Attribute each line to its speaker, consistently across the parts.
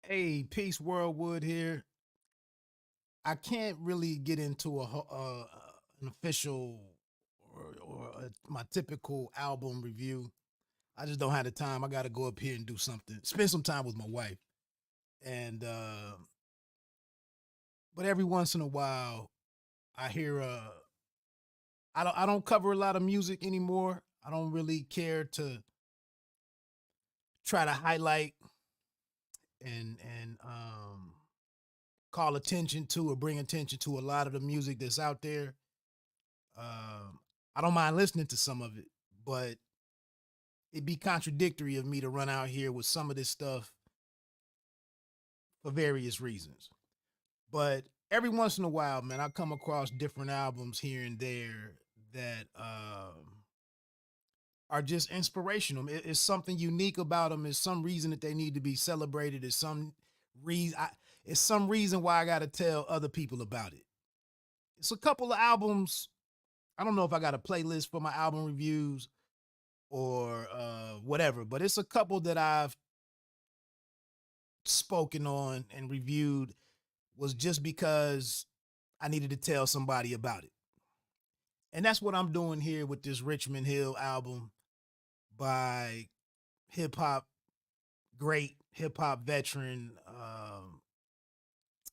Speaker 1: Hey, Peace Worldwood here. I can't really get into an official my typical album review. I just don't have the time. I got to go up here and do something, spend some time with my wife, and but every once in a while, I hear. I don't cover a lot of music anymore. I don't really care to try to highlight and call attention to or bring attention to a lot of the music that's out there. Um, I don't mind listening to some of it, but it'd be contradictory of me to run out here with some of this stuff for various reasons. But every once in a while, man, I come across different albums here and there that are just inspirational. It's something unique about them. It's some reason that they need to be celebrated. It's some reason. It's some reason why I got to tell other people about it. It's a couple of albums. I don't know if I got a playlist for my album reviews or whatever, but it's a couple that I've spoken on and reviewed was just because I needed to tell somebody about it. And that's what I'm doing here with this Richmond Hill album by hip hop great hip hop veteran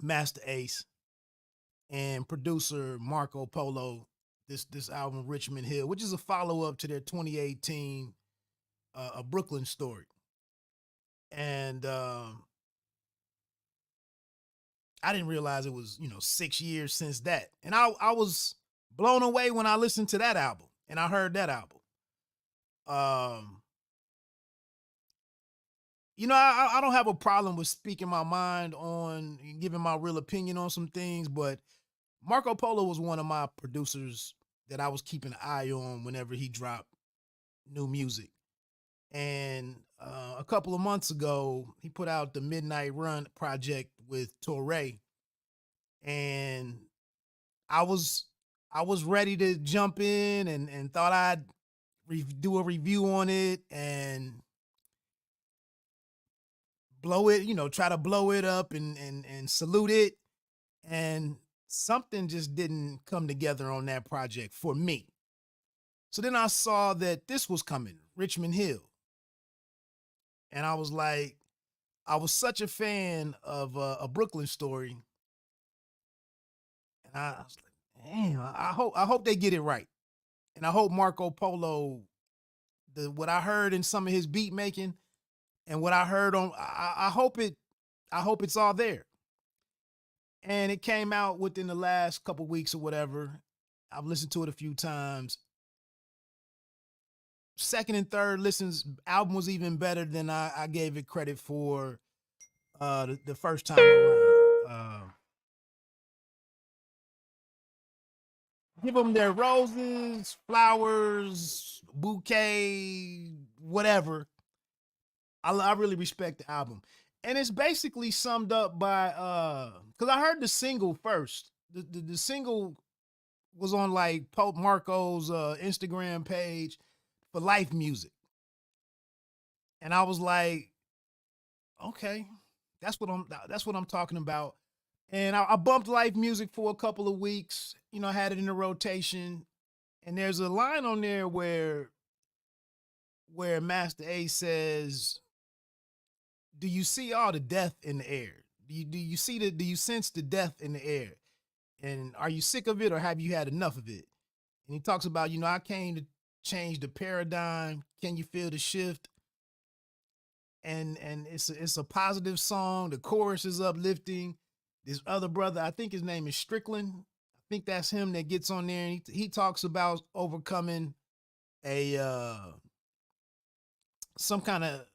Speaker 1: Master Ace and producer Marco Polo. This album Richmond Hill, which is a follow up to their 2018 A Breukelen Story, and I didn't realize it was 6 years since that, and I was blown away when I listened to that album and I heard that album. Um, I don't have a problem with speaking my mind on giving my real opinion on some things, but Marco Polo was one of my producers that I was keeping an eye on whenever he dropped new music. And a couple of months ago, he put out the Midnight Run project with Torre, and I was I was ready to jump in and thought I'd do a review on it and blow it, try to blow it up and salute it. And something just didn't come together on that project for me. So then I saw that this was coming, Richmond Hill. And I was like, I was such a fan of A Breukelen Story. And I was like, damn, I hope they get it right. And I hope Marco Polo, what I heard in some of his beat making and what I heard on, I hope it's all there. And it came out within the last couple weeks or whatever. I've listened to it a few times. Second and third listens, album was even better than I gave it credit for the first time around. Give them their roses, flowers, bouquet, whatever. I really respect the album. And it's basically summed up by because I heard the single first. The single was on like Pope Marco's Instagram page for Life Music. And I was like, okay, that's what I'm talking about. And I bumped Life Music for a couple of weeks. I had it in the rotation. And there's a line on there where Master A says, "Do you see all the death in the air? Do you sense the death in the air? And are you sick of it or have you had enough of it?" And he talks about, I came to change the paradigm. Can you feel the shift? And it's a positive song. The chorus is uplifting. This other brother, I think his name is Strickland. I think that's him that gets on there and he talks about overcoming a some kind of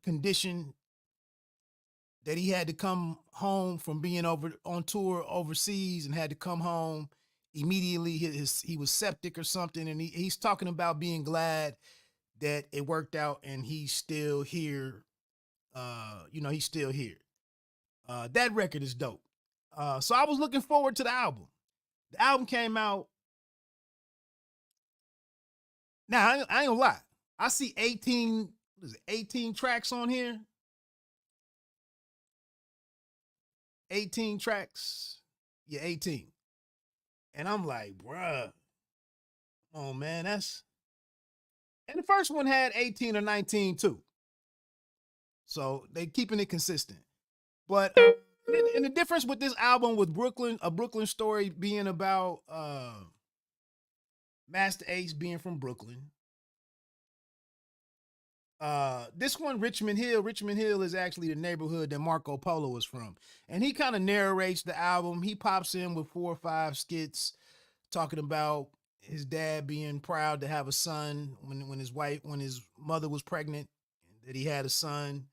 Speaker 1: condition that he had to come home from being over on tour overseas and had to come home immediately. He was septic or something, and he's talking about being glad that it worked out and he's still here. He's still here. That record is dope. So I was looking forward to the album. The album came out. Now I ain't gonna lie. I see 18, what is it, 18 tracks on here. 18 tracks. Yeah, 18. And I'm like, bruh, come on, man. And the first one had 18 or 19 too. So they keeping it consistent. But and the difference with this album with Brooklyn, A Breukelen Story being about Master Ace being from Brooklyn. This one, Richmond Hill. Richmond Hill is actually the neighborhood that Marco Polo is from. And he kind of narrates the album. He pops in with 4 or 5 skits talking about his dad being proud to have a son when his mother was pregnant, that he had a son.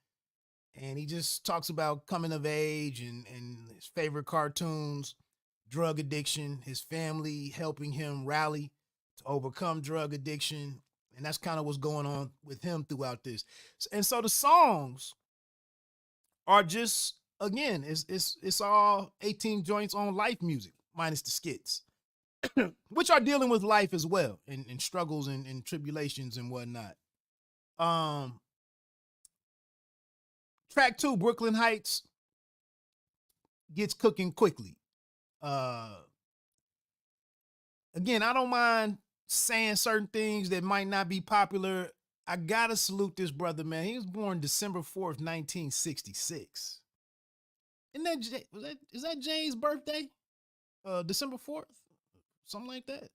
Speaker 1: And he just talks about coming of age and his favorite cartoons, drug addiction, his family helping him rally to overcome drug addiction. And that's kind of what's going on with him throughout this. And so the songs are just, again, it's all 18 joints on life music minus the skits, which are dealing with life as well, and struggles and tribulations and whatnot. Um, Track 2, Brooklyn Heights, gets cooking quickly. Uh, Again, I don't mind saying certain things that might not be popular. I gotta salute this brother, man. He was born December 4th, 1966. Isn't that is that Jane's birthday? December 4th, something like that.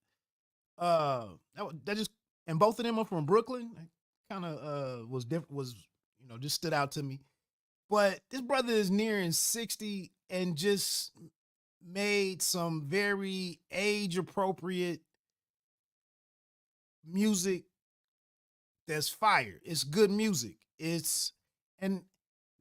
Speaker 1: That just, and both of them are from Brooklyn. Kind of was different, was, just stood out to me. But this brother is nearing 60 and just made some very age appropriate music that's fire. It's good music. And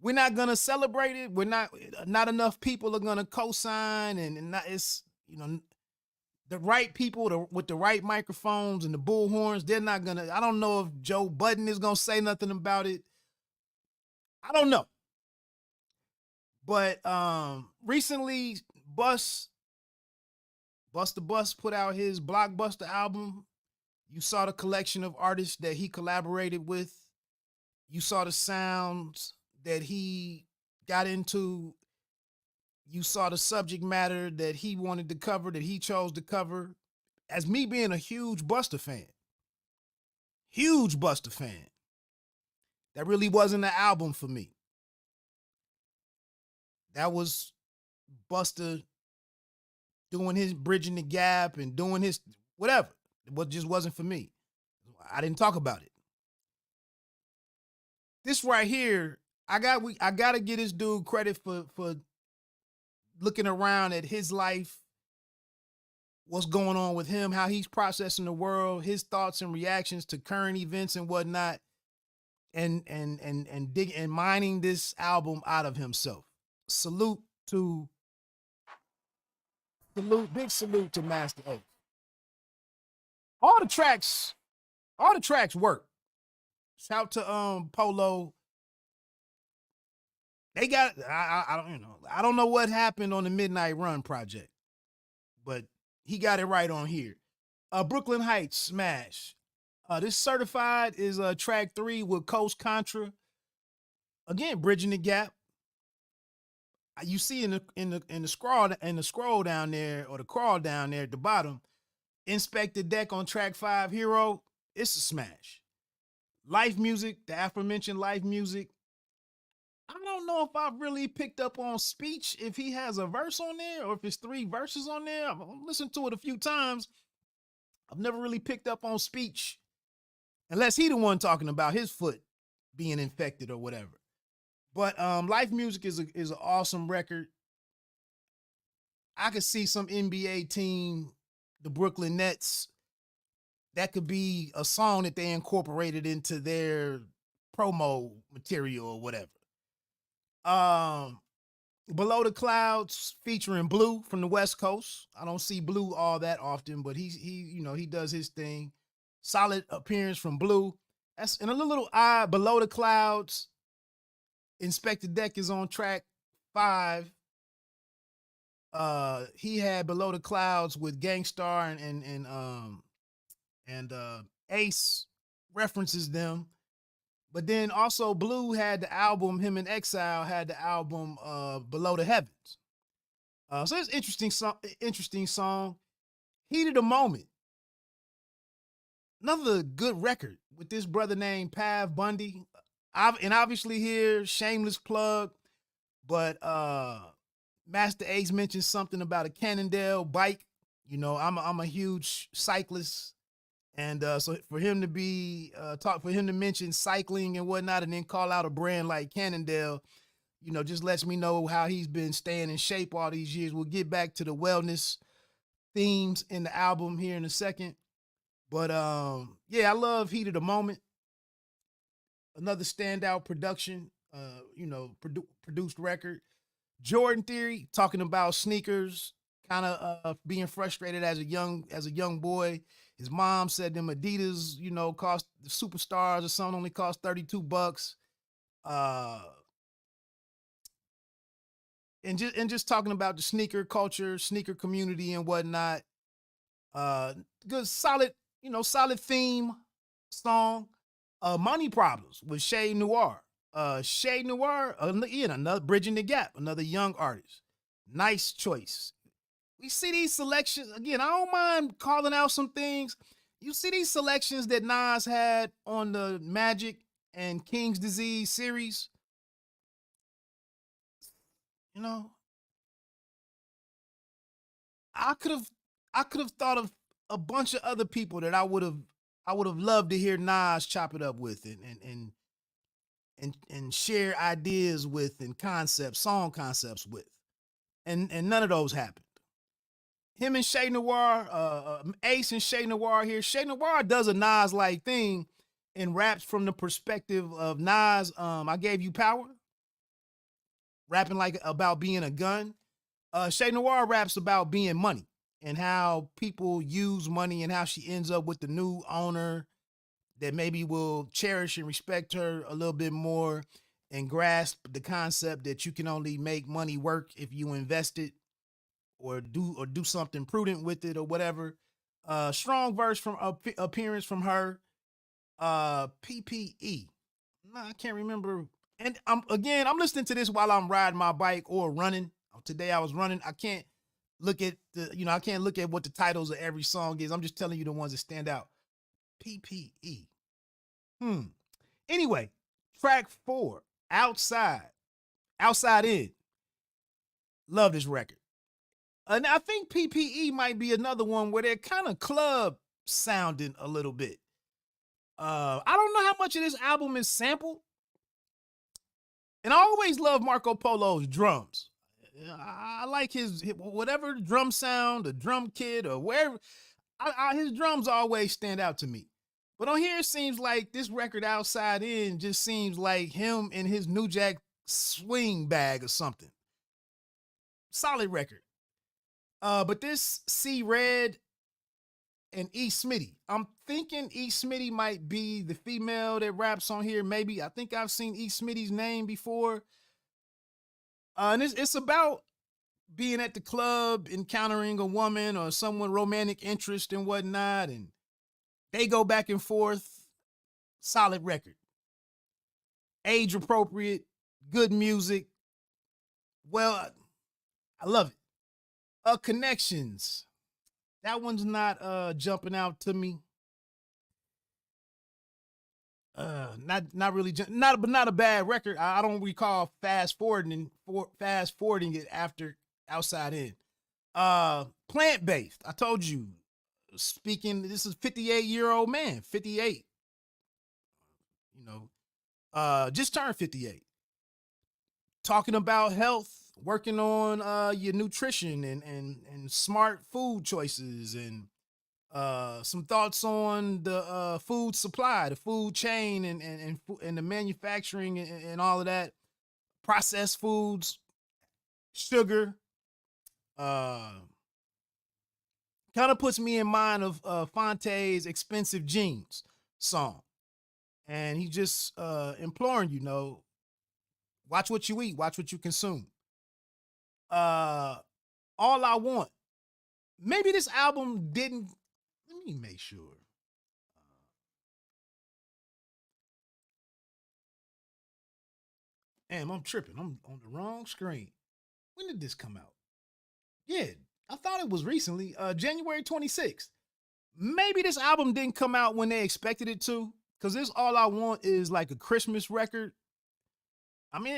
Speaker 1: we're not gonna celebrate it. We're not enough people are gonna co-sign, and not, it's, the right people with the right microphones and the bullhorns. They're not gonna. I don't know if Joe Budden is gonna say nothing about it. I don't know. But recently, Busta Bus put out his Blockbuster album. You saw the collection of artists that he collaborated with. You saw the sounds that he got into. You saw the subject matter that he wanted to cover, that he chose to cover. As me being a huge Busta fan, that really wasn't an album for me. That was Busta doing his bridging the gap and doing his whatever. What just wasn't for me. I didn't talk about it. This right here, I gotta give this dude credit for looking around at his life, what's going on with him, how he's processing the world, his thoughts and reactions to current events and whatnot, and dig and mining this album out of himself. Salute to big salute to Master Ace. All the tracks, work. Shout to Polo. They got I don't I don't know what happened on the Midnight Run project, but he got it right on here. Brooklyn Heights smash. This certified is track 3 with Coast Contra. Again, bridging the gap. You see in the scroll down there, or the crawl down there at the bottom, Inspector Deck on track 5, Hero. It's a smash. Life music, the aforementioned life music. I don't know if I've really picked up on Speech, if he has a verse on there or if it's 3 verses on there. I've listened to it a few times. I've never really picked up on Speech, unless he the one talking about his foot being infected or whatever. But life music is an awesome record. I could see some NBA team, the Brooklyn Nets, that could be a song that they incorporated into their promo material or whatever. Below the Clouds featuring Blue from the West Coast. I don't see Blue all that often, but he does his thing. Solid appearance from Blue. That's in a little odd. Below the Clouds, Inspector Deck is on track 5. He had Below the Clouds with Gangstar and Ace references them. But then also Blue had the album, him and Exile had the album Below the Heavens. So it's interesting song. Heat of the Moment. Another good record with this brother named Pav Bundy. And obviously here, shameless plug, but Master Ace mentioned something about a Cannondale bike. You know, I'm a huge cyclist. And so for him to be for him to mention cycling and whatnot, and then call out a brand like Cannondale, you know, just lets me know how he's been staying in shape all these years. We'll get back to the wellness themes in the album here in a second. But yeah, I love Heat of the Moment. Another standout production, produced record. Jordan Theory talking about sneakers, kind of being frustrated as a young boy. His mom said them Adidas, you know, cost the superstars or something only cost $32. Uh, and just talking about the sneaker culture, sneaker community, and whatnot. Uh, Good, solid theme song. Money Problems with Shay Noir. Shay Noir, again, another bridging the gap, another young artist. Nice choice. We see these selections again. I don't mind calling out some things. You see these selections that Nas had on the Magic and King's Disease series. You know, I could have I could have thought of a bunch of other people that I would have loved to hear Nas chop it up with and share ideas with and song concepts with. And none of those happened. Him and Shay Noir, Ace and Shay Noir here. Shay Noir does a Nas like thing and raps from the perspective of Nas. I gave you power, rapping like about being a gun. Shay Noir raps about being money and how people use money and how she ends up with the new owner that maybe will cherish and respect her a little bit more and grasp the concept that you can only make money work if you invest it or do something prudent with it or whatever. Strong verse from appearance from her. PPE. No, I can't remember. And I'm listening to this while I'm riding my bike or running. Today I was running. I can't look at what the titles of every song is. I'm just telling you the ones that stand out. PPE. Hmm. Anyway, track 4, Outside. Outside In. Love this record. And I think PPE might be another one where they're kind of club sounding a little bit. I don't know how much of this album is sampled. And I always love Marco Polo's drums. I like his whatever drum sound, the drum kit, or wherever. His drums always stand out to me. But on here, it seems like this record Outside In just seems like him in his New Jack swing bag or something. Solid record. But this C Red and E Smitty. I'm thinking E Smitty might be the female that raps on here. Maybe I think I've seen E Smitty's name before. And it's about being at the club, encountering a woman or someone romantic interest and whatnot, and they go back and forth. Solid record, age appropriate, good music. Well, I love it. Connections. That one's not jumping out to me. Not really not a bad record. I don't recall fast forwarding it after Outside In. Plant based. I told you. Speaking, this is 58-year-old man, 58. You know, just turned 58. Talking about health, working on your nutrition and smart food choices and some thoughts on the food supply, the food chain, and the manufacturing and all of that, processed foods, sugar. Uh, Kind of puts me in mind of Fonte's "Expensive Jeans" song, and he just imploring watch what you eat, watch what you consume. Uh, All I Want. Maybe this album didn't. Let me make sure. Damn, I'm tripping. I'm on the wrong screen. When did this come out? Yeah, I thought it was recently. January 26th. Maybe this album didn't come out when they expected it to. Cause this All I Want is like a Christmas record. I mean,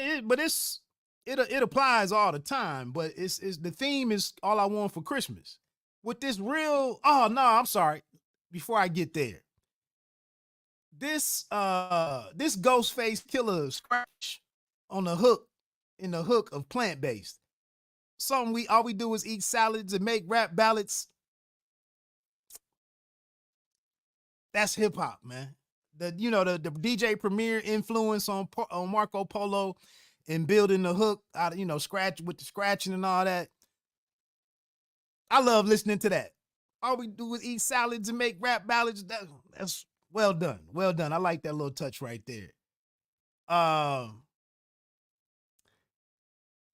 Speaker 1: it applies all the time, but it's the theme is All I Want for Christmas. With this real, oh no, I'm sorry. Before I get there, this Ghostface Killer scratch on the hook, in the hook of Plant Based. Something we all we do is eat salads and make rap ballads. That's hip hop, man. The DJ Premier influence on Marco Polo and building the hook out of scratch with the scratching and all that. I love listening to that. All we do is eat salads and make rap ballads. That's well done. Well done. I like that little touch right there. I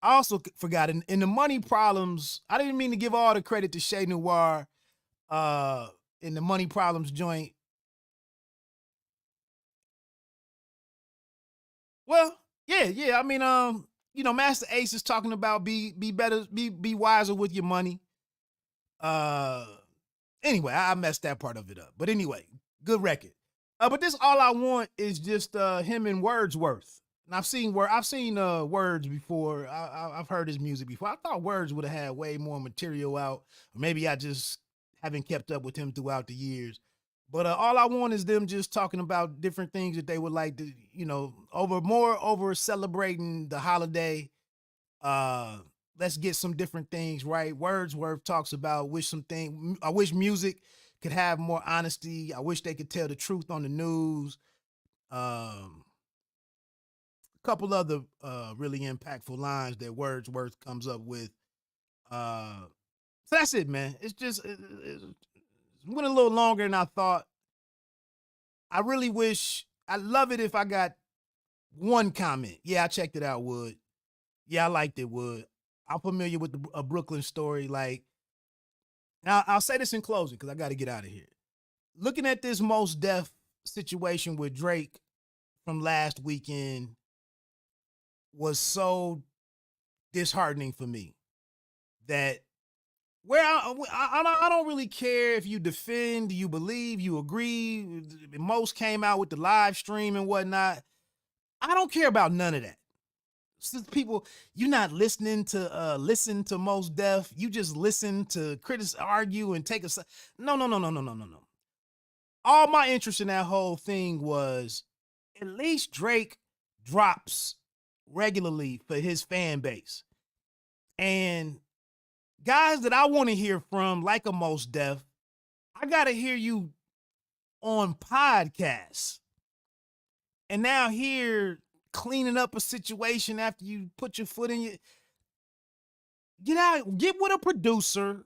Speaker 1: also forgot in the Money Problems. I didn't mean to give all the credit to Shay Noir in the Money Problems joint. Well, yeah. I mean, Master Ace is talking about be better, be wiser with your money. Anyway, I messed that part of it up. But anyway, good record. But this All I Want is just him and Wordsworth. And I've seen Words before. I've heard his music before. I thought Words would have had way more material out. Or maybe I just haven't kept up with him throughout the years. But All I Want is them just talking about different things that they would like to, over celebrating the holiday. Let's get some different things right. Wordsworth talks about I wish music could have more honesty. I wish they could tell the truth on the news. A couple other really impactful lines that Wordsworth comes up with. So that's it, man. It went a little longer than I thought. I'd love it if I got one comment. Yeah, I checked it out, Wood. Yeah, I liked it, Wood. I'm familiar with A Breukelen Story. Like, now I'll say this in closing because I got to get out of here. Looking at this Mos Def situation with Drake from last weekend was so disheartening for me that I don't really care if you defend, you believe, you agree. Most came out with the live stream and whatnot. I don't care about none of that. Since people, you're not listening to listen to Mos Def. You just listen to critics argue and take a side. No. All my interest in that whole thing was at least Drake drops regularly for his fan base. And guys that I want to hear from, like a Mos Def, I got to hear you on podcasts. And now here, cleaning up a situation after you put your foot in get with a producer,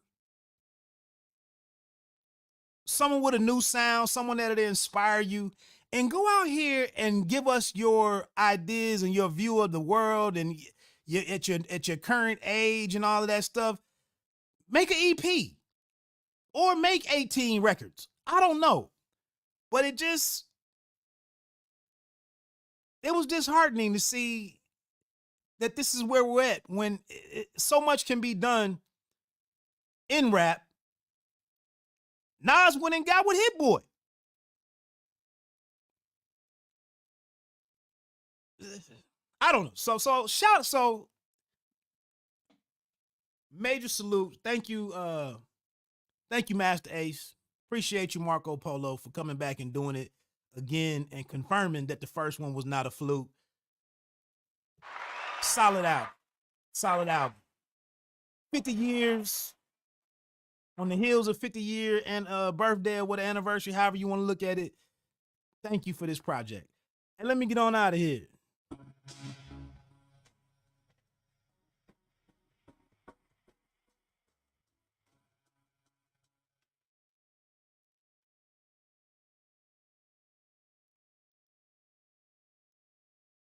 Speaker 1: someone with a new sound, someone that'll inspire you, and go out here and give us your ideas and your view of the world and at your current age and all of that stuff. Make an EP or make 18 records. I don't know. But it was disheartening to see that this is where we're at when so much can be done in rap. Nas went and got with Hit Boy. I don't know. So major salute. Thank you, Master Ace. Appreciate you, Marco Polo, for coming back and doing it again and confirming that the first one was not a fluke. Solid album. 50 years on the heels of 50-year and birthday or what anniversary, however you want to look at it. Thank you for this project. And let me get on out of here.